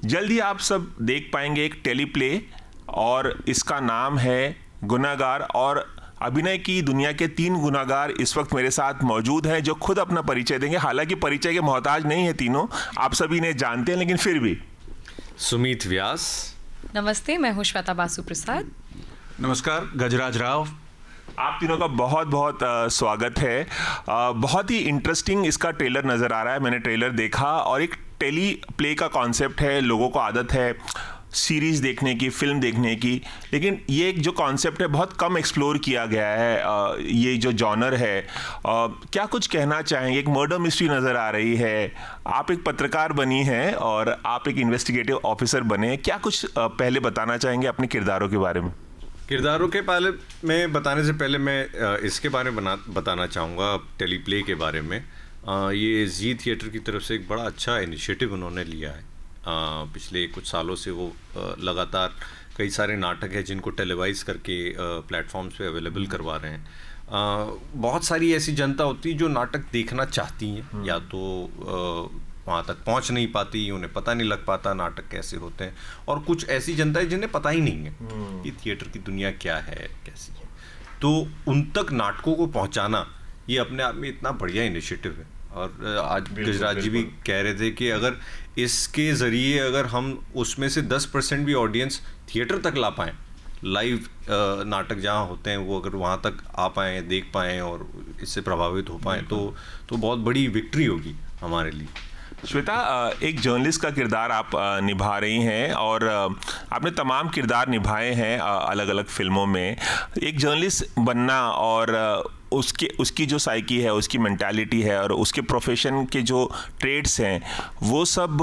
जल्द ही आप सब देख पाएंगे एक टेलीप्ले, और इसका नाम है गुनाहगार। और अभिनय की दुनिया के 3 गुनाहगार इस वक्त मेरे साथ मौजूद हैं, जो खुद अपना परिचय देंगे। हालांकि परिचय के मोहताज नहीं है तीनों, आप सभी इन्हें जानते हैं, लेकिन फिर भी। सुमित व्यास। नमस्ते, मैं हूँ श्वेता बासु प्रसाद। नमस्कार, गजराज राव। आप तीनों का बहुत बहुत स्वागत है। बहुत ही इंटरेस्टिंग इसका ट्रेलर नज़र आ रहा है। मैंने ट्रेलर देखा, और एक टेली प्ले का कॉन्सेप्ट है। लोगों को आदत है सीरीज़ देखने की, फिल्म देखने की, लेकिन ये एक जो कॉन्सेप्ट है बहुत कम एक्सप्लोर किया गया है। ये जो जॉनर है, क्या कुछ कहना चाहेंगे? एक मर्डर मिस्ट्री नज़र आ रही है, आप एक पत्रकार बनी हैं और आप एक इन्वेस्टिगेटिव ऑफिसर बने हैं। क्या कुछ पहले बताना चाहेंगे अपने किरदारों के बारे में? किरदारों के पहले मैं बताने से पहले मैं इसके बारे में बताना चाहूँगा, टेलीप्ले के बारे में। ये जी थिएटर की तरफ से एक बड़ा अच्छा इनिशिएटिव उन्होंने लिया है। पिछले कुछ सालों से वो लगातार कई सारे नाटक हैं जिनको टेलीवाइज करके प्लेटफॉर्म्स पे अवेलेबल करवा रहे हैं। बहुत सारी ऐसी जनता होती है जो नाटक देखना चाहती हैं, या तो वहाँ तक पहुँच नहीं पाती, उन्हें पता नहीं लग पाता नाटक कैसे होते हैं, और कुछ ऐसी जनता है जिन्हें पता ही नहीं है कि थिएटर की दुनिया क्या है, कैसी है। तो उन तक नाटकों को पहुँचाना ये अपने आप में इतना बढ़िया इनिशिएटिव है। और आज गजराज जी भी कह रहे थे कि अगर इसके ज़रिए अगर हम उसमें से 10% भी ऑडियंस थिएटर तक ला पाएँ, लाइव नाटक जहाँ होते हैं वो अगर वहाँ तक आ पाएँ, देख पाएँ और इससे प्रभावित हो पाएँ, तो बहुत बड़ी विक्ट्री होगी हमारे लिए। श्वेता, एक जर्नलिस्ट का किरदार आप निभा रही हैं, और आपने तमाम किरदार निभाए हैं अलग अलग फिल्मों में। एक जर्नलिस्ट बनना और उसकी जो साइकी है, उसकी मेंटालिटी है, और उसके प्रोफेशन के जो ट्रेड्स हैं, वो सब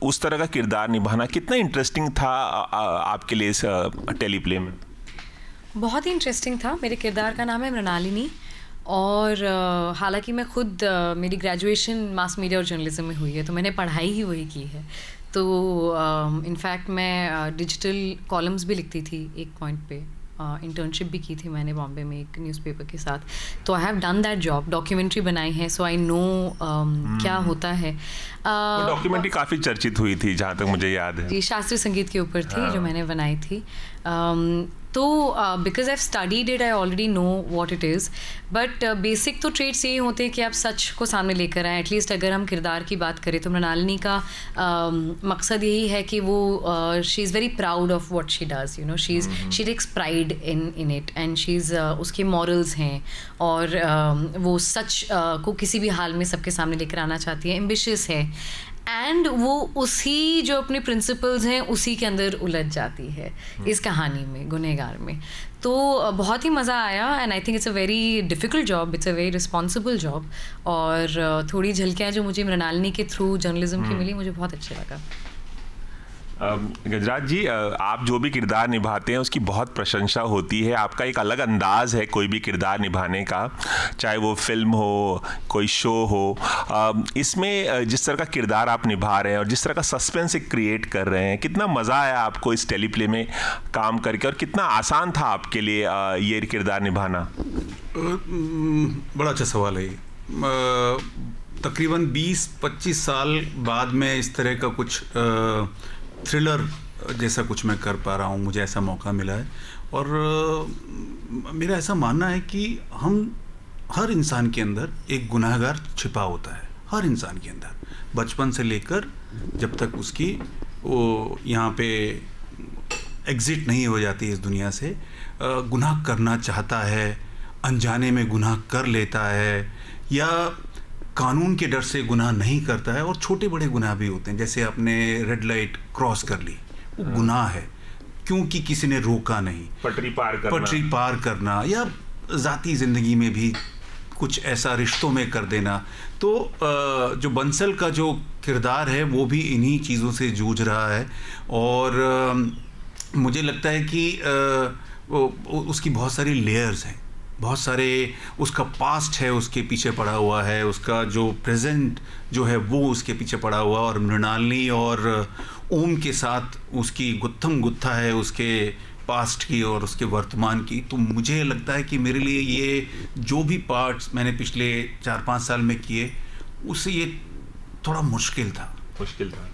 उस तरह का किरदार निभाना कितना इंटरेस्टिंग था आपके लिए इस टेलीप्ले में? बहुत ही इंटरेस्टिंग था। मेरे किरदार का नाम है मृणालिनी, और हालांकि मैं खुद मेरी ग्रेजुएशन मास मीडिया और जर्नलिज्म में हुई है, तो मैंने पढ़ाई ही वही की है। तो इनफैक्ट मैं डिजिटल कॉलम्स भी लिखती थी एक पॉइंट पे। इंटर्नशिप भी की थी मैंने बॉम्बे में एक न्यूज़पेपर के साथ। तो I have done that job, documentary बनाई है, सो आई नो क्या होता है। डॉक्यूमेंट्री काफ़ी चर्चित हुई थी जहाँ तक मुझे याद है। जी, शास्त्रीय संगीत के ऊपर थी जो मैंने बनाई थी। तो because I have studied it, I already know what it is. But basic तो ट्रेड्स यही होते हैं कि आप सच को सामने लेकर आएँ। एटलीस्ट अगर हम किरदार की बात करें तो मृणालिनी का मकसद यही है कि वो she is very proud of what she does, you know, she takes pride in it, and she is उसके मॉरल्स हैं, और वो सच को किसी भी हाल में सबके सामने लेकर आना चाहती है, एम्बिशियस है, एंड वो उसी जो अपने प्रिंसिपल्स हैं उसी के अंदर उलझ जाती है इस कहानी में, गुनहगार में। तो बहुत ही मज़ा आया, and I think it's a very difficult job, it's a very responsible job. और थोड़ी झलकियाँ जो मुझे मृणालिनी के थ्रू जर्नलिज्म की मिली, मुझे बहुत अच्छा लगा। गजराज जी, आप जो भी किरदार निभाते हैं उसकी बहुत प्रशंसा होती है। आपका एक अलग अंदाज है कोई भी किरदार निभाने का, चाहे वो फिल्म हो, कोई शो हो। इसमें जिस तरह का किरदार आप निभा रहे हैं और जिस तरह का सस्पेंस क्रिएट कर रहे हैं, कितना मज़ा आया आपको इस टेलीप्ले में काम करके, और कितना आसान था आपके लिए ये किरदार निभाना? बड़ा अच्छा सवाल है। तकरीबन 20-25 साल बाद में इस तरह का कुछ थ्रिलर जैसा कुछ मैं कर पा रहा हूँ, मुझे ऐसा मौका मिला है। और मेरा ऐसा मानना है कि हर इंसान के अंदर एक गुनाहगार छिपा होता है, हर इंसान के अंदर, बचपन से लेकर जब तक उसकी वो यहाँ पे एग्ज़िट नहीं हो जाती इस दुनिया से। गुनाह करना चाहता है, अनजाने में गुनाह कर लेता है, या कानून के डर से गुनाह नहीं करता है। और छोटे बड़े गुनाह भी होते हैं, जैसे आपने रेड लाइट क्रॉस कर ली, वो गुनाह है क्योंकि किसी ने रोका नहीं। पटरी पार करना, या ज़ाती ज़िंदगी में भी कुछ ऐसा रिश्तों में कर देना। तो जो बंसल का जो किरदार है वो भी इन्हीं चीज़ों से जूझ रहा है। और मुझे लगता है कि उसकी बहुत सारी लेयर्स हैं, बहुत सारे उसका पास्ट है उसके पीछे पड़ा हुआ है, उसका जो प्रेजेंट जो है वो उसके पीछे पड़ा हुआ, और मृणालिनी और ओम के साथ उसकी गुत्थम गुत्था है उसके पास्ट की और उसके वर्तमान की। तो मुझे लगता है कि मेरे लिए ये जो भी पार्ट्स मैंने पिछले 4-5 साल में किए, उससे ये थोड़ा मुश्किल था।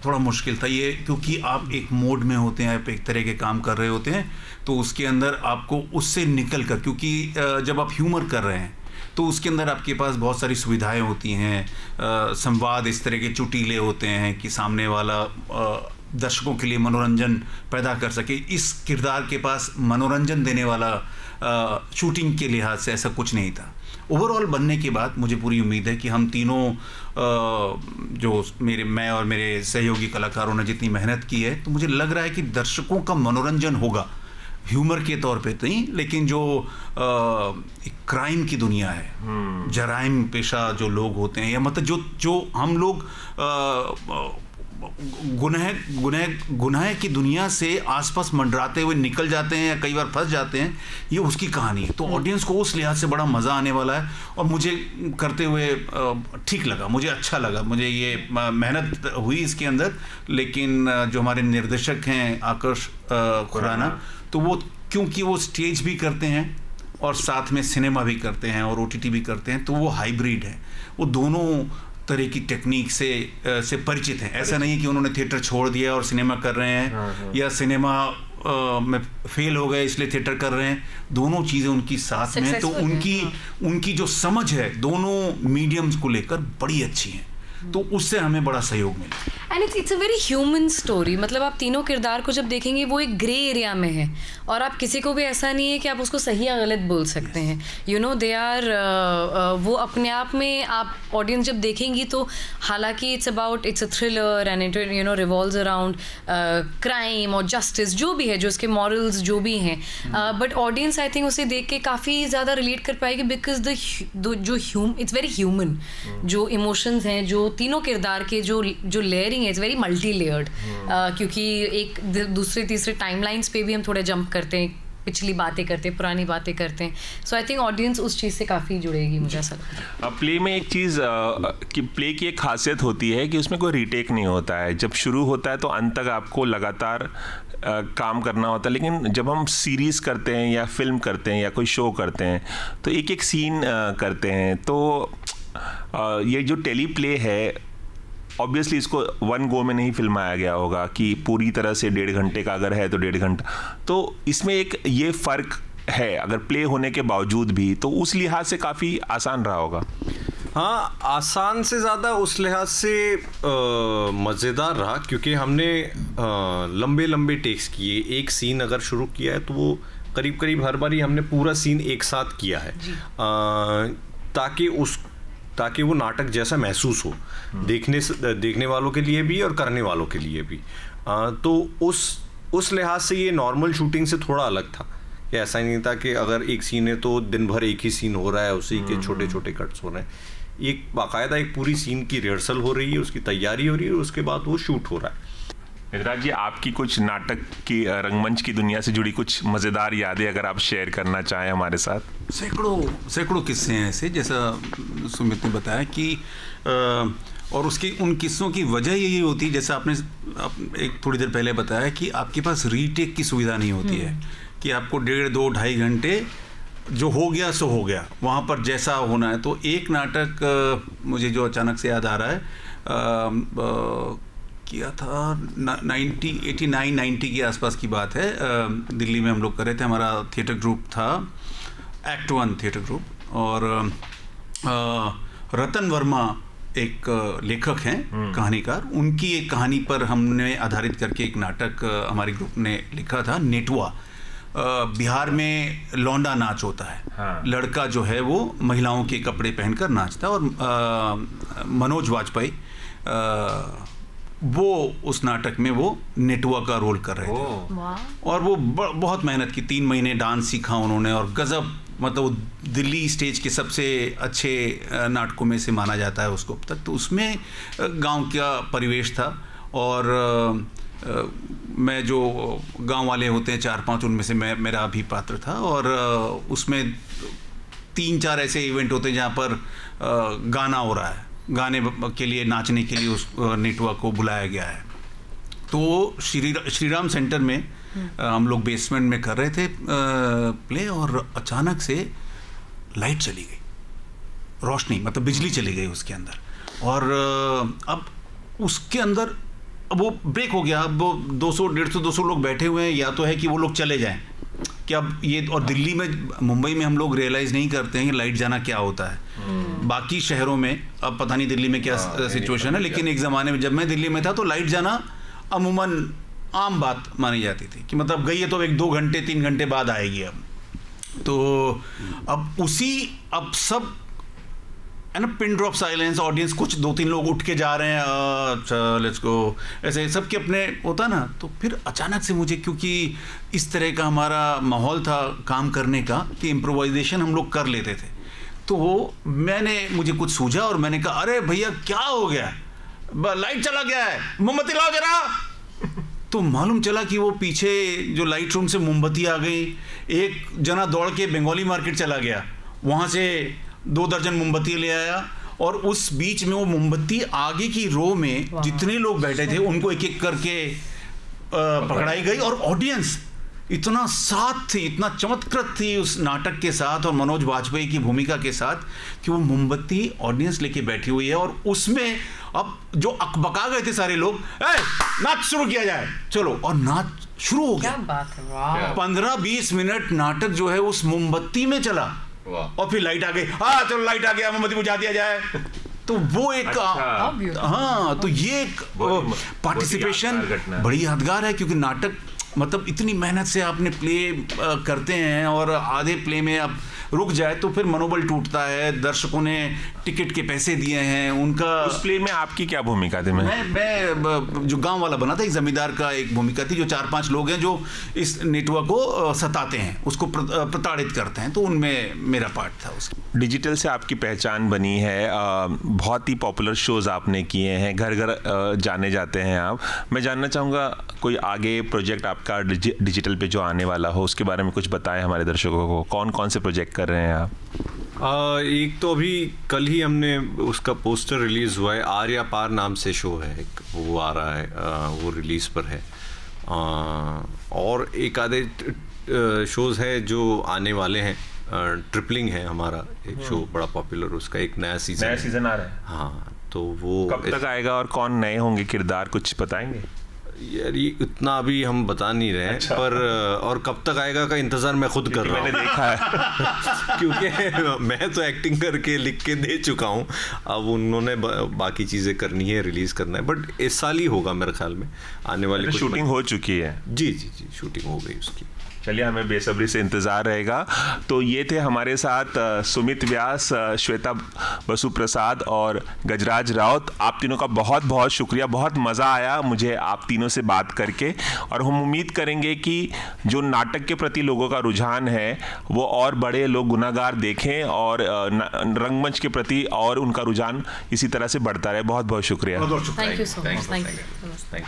थोड़ा मुश्किल था ये, क्योंकि आप एक मोड में होते हैं, आप एक तरह के काम कर रहे होते हैं, तो उसके अंदर आपको उससे निकल कर, क्योंकि जब आप ह्यूमर कर रहे हैं तो उसके अंदर आपके पास बहुत सारी सुविधाएं होती हैं, संवाद इस तरह के चुटीले होते हैं कि सामने वाला दर्शकों के लिए मनोरंजन पैदा कर सके। इस किरदार के पास मनोरंजन देने वाला शूटिंग के लिहाज से ऐसा कुछ नहीं था। ओवरऑल बनने के बाद मुझे पूरी उम्मीद है कि हम तीनों जो मैं और मेरे सहयोगी कलाकारों ने जितनी मेहनत की है, तो मुझे लग रहा है कि दर्शकों का मनोरंजन होगा, ह्यूमर के तौर पे नहीं, लेकिन जो एक क्राइम की दुनिया है, जराइम पेशा जो लोग होते हैं, या मतलब जो हम लोग गुनाह की दुनिया से आसपास मंडराते हुए निकल जाते हैं या कई बार फंस जाते हैं, ये उसकी कहानी है। तो ऑडियंस को उस लिहाज से बड़ा मज़ा आने वाला है, और मुझे करते हुए ठीक लगा, मुझे अच्छा लगा, मुझे ये मेहनत हुई इसके अंदर। लेकिन जो हमारे निर्देशक हैं आकर्ष खुराना, तो वो क्योंकि वो स्टेज भी करते हैं और साथ में सिनेमा भी करते हैं और OTT भी करते हैं, तो वो हाइब्रिड है, वो दोनों तरह की टेक्निक से परिचित हैं। ऐसा नहीं है कि उन्होंने थिएटर छोड़ दिया और सिनेमा कर रहे हैं, या सिनेमा में फेल हो गए इसलिए थिएटर कर रहे हैं। दोनों चीज़ें उनकी साथ में हैं, तो उनकी जो समझ है दोनों मीडियम्स को लेकर बड़ी अच्छी है, तो उससे हमें बड़ा सहयोग मिला। And it's a very human story. मतलब आप तीनों किरदार को जब देखेंगे वो एक ग्रे एरिया में है, और आप किसी को भी ऐसा नहीं है कि आप उसको सही या गलत बोल सकते हैं। यू नो दे आर वो अपने आप में, आप ऑडियंस जब देखेंगी तो हालांकि it's a thriller and it you know revolves around crime और जस्टिस, जो भी है, जो उसके मॉरल्स जो भी हैं, बट ऑडियंस आई थिंक उसे देख के काफ़ी ज़्यादा रिलेट कर पाएगी, बिकॉज इट्स वेरी ह्यूमन। जो इमोशंस हैं, जो तीनों किरदार के जो लेयरिंग है, इट्स वेरी मल्टी लेयर्ड, क्योंकि एक दूसरे तीसरे टाइमलाइंस पे भी हम थोड़ा जंप करते हैं, पिछली बातें करते हैं, पुरानी बातें करते हैं। सो आई थिंक ऑडियंस उस चीज़ से काफ़ी जुड़ेगी, मुझे ऐसा लगता है। प्ले में एक चीज़ कि प्ले की एक खासियत होती है कि उसमें कोई रीटेक नहीं होता है। जब शुरू होता है तो अंत तक आपको लगातार काम करना होता है, लेकिन जब हम सीरीज़ करते हैं या फिल्म करते हैं या कोई शो करते हैं तो एक एक सीन करते हैं। तो ये जो टेली प्ले है, ऑब्वियसली इसको वन गो में नहीं फिल्माया गया होगा कि पूरी तरह से 1.5 घंटे का अगर है तो 1.5 घंटा, तो इसमें एक ये फ़र्क है अगर प्ले होने के बावजूद भी, तो उस लिहाज से काफ़ी आसान रहा होगा। हाँ, आसान से ज़्यादा उस लिहाज से मज़ेदार रहा, क्योंकि हमने लंबे लंबे टेक्स किए। एक सीन अगर शुरू किया है तो वो करीब करीब हर बारी हमने पूरा सीन एक साथ किया है, ताकि वो नाटक जैसा महसूस हो देखने वालों के लिए भी और करने वालों के लिए भी। तो उस लिहाज से ये नॉर्मल शूटिंग से थोड़ा अलग था, कि ऐसा नहीं था कि अगर एक सीन है तो दिन भर एक ही सीन हो रहा है, उसी के छोटे छोटे कट्स हो रहे हैं। एक बाकायदा एक पूरी सीन की रिहर्सल हो रही है, उसकी तैयारी हो रही है, उसके बाद वो शूट हो रहा है। निधराज जी, आपकी कुछ नाटक की रंगमंच की दुनिया से जुड़ी कुछ मज़ेदार यादें अगर आप शेयर करना चाहें हमारे साथ। सैकड़ों किस्से हैं ऐसे, जैसा सुमित ने बताया कि और उन किस्सों की वजह यही होती है, जैसा आपने एक थोड़ी देर पहले बताया कि आपके पास रीटेक की सुविधा नहीं होती है, कि आपको 1.5, 2, 2.5 घंटे जो हो गया सो हो गया, वहाँ पर जैसा होना है। तो एक नाटक मुझे जो अचानक से याद आ रहा है, किया था 89-90 के आसपास की बात है, दिल्ली में हम लोग कर रहे थे। हमारा थिएटर ग्रुप था एक्ट 1 थिएटर ग्रुप, और रतन वर्मा एक लेखक हैं, कहानीकार, उनकी एक कहानी पर हमने आधारित करके एक नाटक हमारे ग्रुप ने लिखा था, नेटुआ। बिहार में लौंडा नाच होता है। हाँ। लड़का जो है वो महिलाओं के कपड़े पहनकर नाचता है, और मनोज वाजपेयी वो उस नाटक में वो नेटुआ का रोल कर रहे थे, और वो बहुत मेहनत की, 3 महीने डांस सीखा उन्होंने, और गजब, मतलब वो दिल्ली स्टेज के सबसे अच्छे नाटकों में से माना जाता है उसको अब तक। तो उसमें गांव का परिवेश था, और मैं जो गांव वाले होते हैं 4-5, उनमें से मेरा भी पात्र था, और उसमें 3-4 ऐसे इवेंट होते हैं जहाँ पर गाना हो रहा है, गाने के लिए, नाचने के लिए उस नेटुआ को बुलाया गया है। तो श्रीराम सेंटर में हम लोग बेसमेंट में कर रहे थे प्ले, और अचानक से लाइट चली गई, रोशनी मतलब बिजली चली गई उसके अंदर। और अब उसके अंदर अब वो ब्रेक हो गया, अब वो 200-150-200 लोग बैठे हुए हैं, या तो है कि वो लोग चले जाएं कि अब ये, और दिल्ली में, मुंबई में हम लोग रियलाइज़ नहीं करते हैं कि लाइट जाना क्या होता है। बाकी शहरों में अब पता नहीं दिल्ली में क्या सिचुएशन है, लेकिन एक ज़माने में जब मैं दिल्ली में था तो लाइट जाना अमूमन आम बात मानी जाती थी कि मतलब गई है तो 1-2 घंटे 3 घंटे बाद आएगी। अब तो अब सब है ना, पिन ड्रॉप साइलेंस, ऑडियंस कुछ 2-3 लोग उठ के जा रहे हैं, अच्छा लेट्स गो, ऐसे सबके अपने होता ना। तो फिर अचानक से मुझे, क्योंकि इस तरह का हमारा माहौल था काम करने का कि इम्प्रोवाइजेशन हम लोग कर लेते थे, तो मुझे कुछ सूझा और मैंने कहा अरे भैया क्या हो गया, लाइट चला गया है, मोमबत्ती लाओ जरा। तो मालूम चला कि वो पीछे जो लाइट रूम से मोमबत्ती आ गई, एक जना दौड़ के बंगाली मार्केट चला गया, वहाँ से 2 दर्जन मोमबत्ती ले आया, और उस बीच में वो मोमबत्ती आगे की रो में जितने लोग बैठे थे उनको एक एक करके पकड़ाई गई, और ऑडियंस इतना साथ थी, इतना चमत्कृत थी उस नाटक के साथ और मनोज वाजपेयी की भूमिका के साथ कि वो मोमबत्ती ऑडियंस लेके बैठी हुई है, और उसमें अब जो अकबका गए थे सारे लोग, नाच शुरू किया जाए, चलो, और नाच शुरू हो गया। क्या बात है, वाह। 15-20 मिनट नाटक जो है उस मोमबत्ती में चला, और फिर लाइट आ गई, हाँ चलो लाइट आ गया, मोमबत्ती बुझा दिया जाए। तो वो एक हाँ, तो ये एक पार्टिसिपेशन बड़ी यादगार है, क्योंकि नाटक मतलब इतनी मेहनत से आपने प्ले करते हैं, और आधे प्ले में आप रुक जाए तो फिर मनोबल टूटता है। दर्शकों ने टिकट के पैसे दिए हैं, उनका उस प्ले में आपकी क्या भूमिका थी? मैं जो गांव वाला बना था, एक जमींदार का एक भूमिका थी, जो 4-5 लोग हैं जो इस नेटवर्क को सताते हैं, उसको प्रताड़ित करते हैं, तो उनमें मेरा पार्ट था उसका। डिजिटल से आपकी पहचान बनी है, बहुत ही पॉपुलर शोज़ आपने किए हैं, घर घर जाने जाते हैं आप। मैं जानना चाहूँगा कोई आगे प्रोजेक्ट आपका डिजिटल पे जो आने वाला हो, उसके बारे में कुछ बताएं हमारे दर्शकों को। कौन कौन से प्रोजेक्ट कर रहे हैं आप? एक तो अभी कल ही हमने उसका पोस्टर रिलीज़ हुआ है, आर्या पार नाम से शो है एक, वो आ रहा है, वो रिलीज़ पर है। और एक आधे शोज़ है जो आने वाले हैं। ट्रिपलिंग है हमारा एक शो बड़ा पॉपुलर, उसका एक नया सीजन आ रहा है। हाँ, तो वो कब तक आएगा और कौन नए होंगे किरदार, कुछ बताएंगे? यार ये इतना अभी हम बता नहीं रहे हैं। अच्छा। पर और कब तक आएगा का इंतजार मैं खुद कर रहा हूँ, मैंने देखा है। क्योंकि मैं तो एक्टिंग करके लिख के दे चुका हूँ, अब उन्होंने बाकी चीज़ें करनी है, रिलीज़ करना है, बट इस साल ही होगा मेरे ख्याल में आने वाली। शूटिंग हो चुकी है? जी जी जी, शूटिंग हो गई उसकी। चलिए, हमें बेसब्री से इंतज़ार रहेगा। तो ये थे हमारे साथ सुमित व्यास, श्वेता बसु प्रसाद और गजराज राउत। आप तीनों का बहुत बहुत शुक्रिया, बहुत मज़ा आया मुझे आप तीनों से बात करके, और हम उम्मीद करेंगे कि जो नाटक के प्रति लोगों का रुझान है वो और बड़े लोग गुनाहगार देखें, और रंगमंच के प्रति और उनका रुझान इसी तरह से बढ़ता रहे। बहुत बहुत शुक्रिया। Thank you so much. Thank you.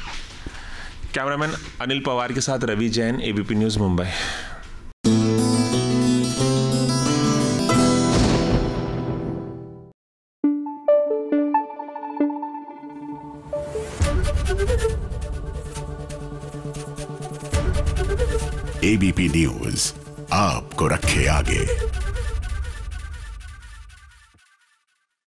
Cameraman Anil Pawar के साथ Ravi Jain, ABP news Mumbai. ABP news आपको रखे आगे।